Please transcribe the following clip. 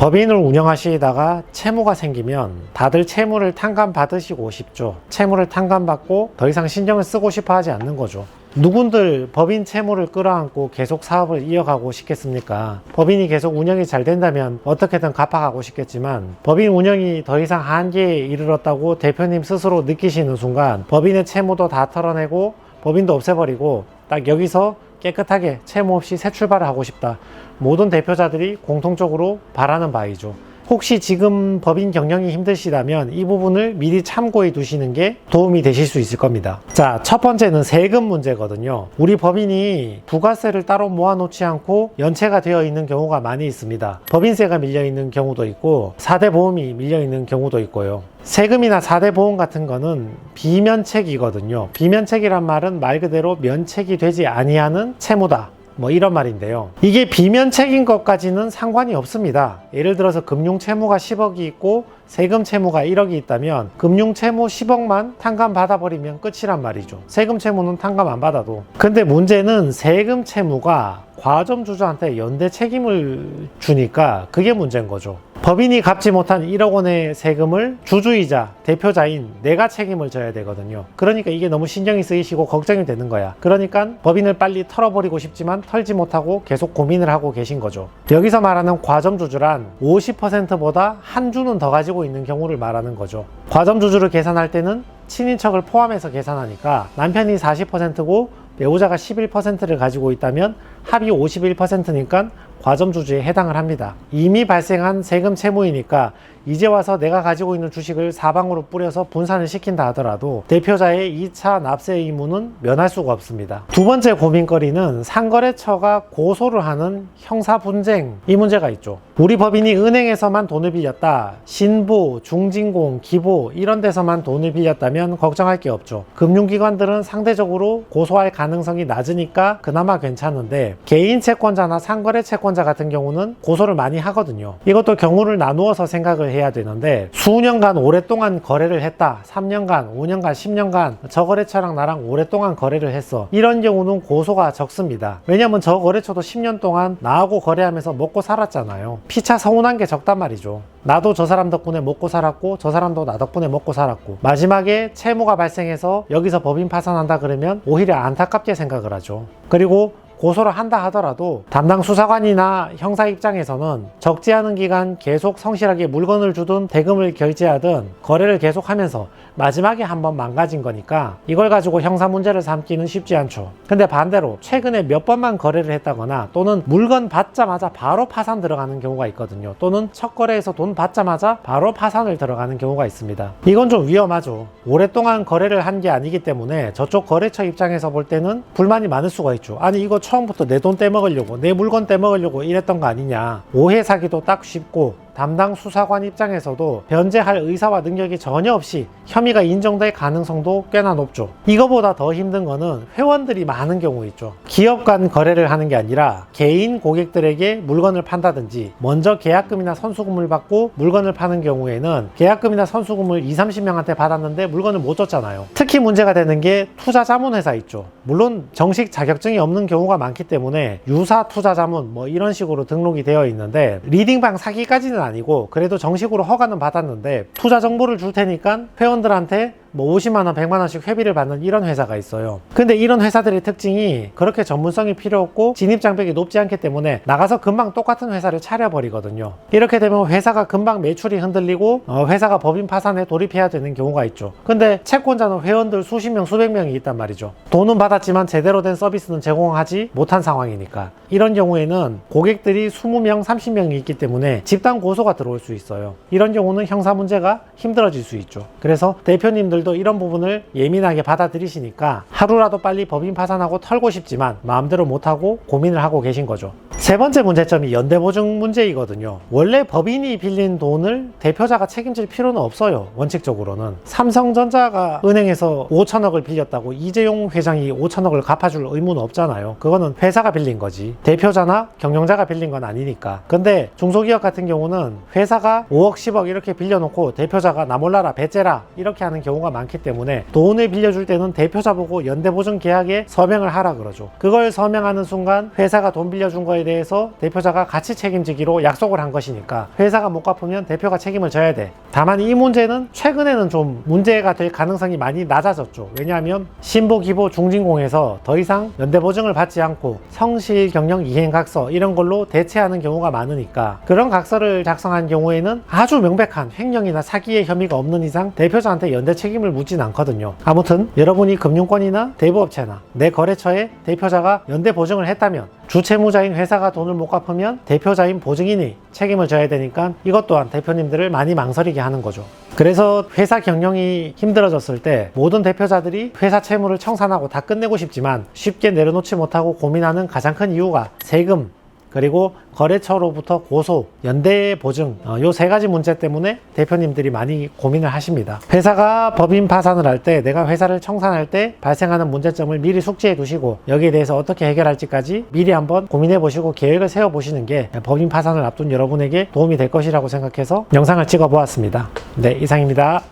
법인을 운영하시다가 채무가 생기면 다들 채무를 탕감받으시고 싶죠. 채무를 탕감받고 더 이상 신경을 쓰고 싶어 하지 않는 거죠. 누군들 법인 채무를 끌어안고 계속 사업을 이어가고 싶겠습니까? 법인이 계속 운영이 잘 된다면 어떻게든 갚아가고 싶겠지만 법인 운영이 더 이상 한계에 이르렀다고 대표님 스스로 느끼시는 순간 법인의 채무도 다 털어내고 법인도 없애버리고 딱 여기서 깨끗하게 채무 없이 새 출발을 하고 싶다. 모든 대표자들이 공통적으로 바라는 바이죠. 혹시 지금 법인 경영이 힘드시다면 이 부분을 미리 참고해 두시는 게 도움이 되실 수 있을 겁니다. 자, 첫 번째는 세금 문제거든요. 우리 법인이 부가세를 따로 모아놓지 않고 연체가 되어 있는 경우가 많이 있습니다. 법인세가 밀려 있는 경우도 있고 4대 보험이 밀려 있는 경우도 있고요. 세금이나 4대 보험 같은 거는 비면책이거든요. 비면책이란 말은 말 그대로 면책이 되지 아니하는 채무다. 뭐 이런 말인데요. 이게 비면책인 것까지는 상관이 없습니다. 예를 들어서 금융채무가 10억이 있고 세금 채무가 1억이 있다면 금융채무 10억만 탕감 받아버리면 끝이란 말이죠. 세금 채무는 탕감 안 받아도. 근데 문제는 세금 채무가 과점주주한테 연대 책임을 주니까 그게 문제인 거죠. 법인이 갚지 못한 1억 원의 세금을 주주이자 대표자인 내가 책임을 져야 되거든요. 그러니까 이게 너무 신경이 쓰이시고 걱정이 되는 거야. 그러니까 법인을 빨리 털어버리고 싶지만 털지 못하고 계속 고민을 하고 계신 거죠. 여기서 말하는 과점주주란 50%보다 한 주는 더 가지고 있는 경우를 말하는 거죠. 과점주주를 계산할 때는 친인척을 포함해서 계산하니까 남편이 40%고 배우자가 11%를 가지고 있다면 합이 51%니까 과점주주에 해당을 합니다. 이미 발생한 세금 채무이니까 이제 와서 내가 가지고 있는 주식을 사방으로 뿌려서 분산을 시킨다 하더라도 대표자의 2차 납세 의무는 면할 수가 없습니다. 두 번째 고민거리는 상거래처가 고소를 하는 형사분쟁, 이 문제가 있죠. 우리 법인이 은행에서만 돈을 빌렸다, 신보, 중진공, 기보 이런 데서만 돈을 빌렸다면 걱정할 게 없죠. 금융기관들은 상대적으로 고소할 가능성이 낮으니까 그나마 괜찮은데 개인 채권자나 상거래 채권자 같은 경우는 고소를 많이 하거든요. 이것도 경우를 나누어서 생각을 해야 되는데 수년간 오랫동안 거래를 했다. 3년간, 5년간, 10년간 저 거래처랑 나랑 오랫동안 거래를 했어. 이런 경우는 고소가 적습니다. 왜냐면 저 거래처도 10년 동안 나하고 거래하면서 먹고 살았잖아요. 피차 서운한 게 적단 말이죠. 나도 저 사람 덕분에 먹고 살았고 저 사람도 나 덕분에 먹고 살았고 마지막에 채무가 발생해서 여기서 법인 파산한다 그러면 오히려 안타깝게 생각을 하죠. 그리고 고소를 한다 하더라도 담당 수사관이나 형사 입장에서는 적지 않은 기간 계속 성실하게 물건을 주든 대금을 결제하든 거래를 계속하면서 마지막에 한번 망가진 거니까 이걸 가지고 형사 문제를 삼기는 쉽지 않죠. 근데 반대로 최근에 몇 번만 거래를 했다거나 또는 물건 받자마자 바로 파산 들어가는 경우가 있거든요. 또는 첫 거래에서 돈 받자마자 바로 파산을 들어가는 경우가 있습니다. 이건 좀 위험하죠. 오랫동안 거래를 한 게 아니기 때문에 저쪽 거래처 입장에서 볼 때는 불만이 많을 수가 있죠. 아니 이거 처음부터 내 돈 떼먹으려고 내 물건 떼먹으려고 이랬던 거 아니냐. 오해 사기도 딱 쉽고 담당 수사관 입장에서도 변제할 의사와 능력이 전혀 없이 혐의가 인정될 가능성도 꽤나 높죠. 이거보다 더 힘든 거는 회원들이 많은 경우 있죠. 기업 간 거래를 하는 게 아니라 개인 고객들에게 물건을 판다든지 먼저 계약금이나 선수금을 받고 물건을 파는 경우에는 계약금이나 선수금을 20-30명한테 받았는데 물건을 못 줬잖아요. 특히 문제가 되는 게 투자자문회사 있죠. 물론 정식 자격증이 없는 경우가 많기 때문에 유사 투자자문 뭐 이런 식으로 등록이 되어 있는데 리딩방 사기까지는 아니고 그래도 정식으로 허가는 받았는데 투자 정보를 줄 테니까 회원들한테 뭐 50만원, 100만원씩 회비를 받는 이런 회사가 있어요. 근데 이런 회사들의 특징이 그렇게 전문성이 필요 없고 진입장벽이 높지 않기 때문에 나가서 금방 똑같은 회사를 차려버리거든요. 이렇게 되면 회사가 금방 매출이 흔들리고 회사가 법인 파산에 돌입해야 되는 경우가 있죠. 근데 채권자는 회원들 수십 명, 수백 명이 있단 말이죠. 돈은 받았지만 제대로 된 서비스는 제공하지 못한 상황이니까 이런 경우에는 고객들이 20명, 30명이 있기 때문에 집단 고소가 들어올 수 있어요. 이런 경우는 형사 문제가 힘들어질 수 있죠. 그래서 대표님들 도 이런 부분을 예민하게 받아들이시니까 하루라도 빨리 법인 파산하고 털고 싶지만 마음대로 못하고 고민을 하고 계신 거죠. 세 번째 문제점이 연대보증 문제이거든요. 원래 법인이 빌린 돈을 대표자가 책임질 필요는 없어요. 원칙적으로는. 삼성전자가 은행에서 5천억을 빌렸다고 이재용 회장이 5천억을 갚아줄 의무는 없잖아요. 그거는 회사가 빌린 거지. 대표자나 경영자가 빌린 건 아니니까. 근데 중소기업 같은 경우는 회사가 5억 10억 이렇게 빌려놓고 대표자가 나 몰라라 배째라 이렇게 하는 경우가 경우가 많기 때문에 돈을 빌려줄 때는 대표자 보고 연대보증 계약에 서명을 하라 그러죠. 그걸 서명하는 순간 회사가 돈 빌려준 거에 대해서 대표자가 같이 책임지기로 약속을 한 것이니까 회사가 못 갚으면 대표가 책임을 져야 돼. 다만 이 문제는 최근에는 좀 문제가 될 가능성이 많이 낮아졌죠. 왜냐하면 신보, 기보, 중진공에서 더 이상 연대보증을 받지 않고 성실, 경영, 이행각서 이런 걸로 대체하는 경우가 많으니까 그런 각서를 작성한 경우에는 아주 명백한 횡령이나 사기의 혐의가 없는 이상 대표자한테 연대 책임을 묻진 않거든요. 아무튼 여러분이 금융권이나 대부업체나 내 거래처에 대표자가 연대 보증을 했다면 주채무자인 회사가 돈을 못 갚으면 대표자인 보증인이 책임을 져야 되니까 이것 또한 대표님들을 많이 망설이게 하는 거죠. 그래서 회사 경영이 힘들어졌을 때 모든 대표자들이 회사 채무를 청산하고 다 끝내고 싶지만 쉽게 내려놓지 못하고 고민하는 가장 큰 이유가 세금, 그리고 거래처로부터 고소, 연대 보증, 요 세 가지 문제 때문에 대표님들이 많이 고민을 하십니다. 회사가 법인 파산을 할 때, 내가 회사를 청산할 때 발생하는 문제점을 미리 숙지해 두시고 여기에 대해서 어떻게 해결할지까지 미리 한번 고민해 보시고 계획을 세워 보시는 게 법인 파산을 앞둔 여러분에게 도움이 될 것이라고 생각해서 영상을 찍어 보았습니다. 네, 이상입니다.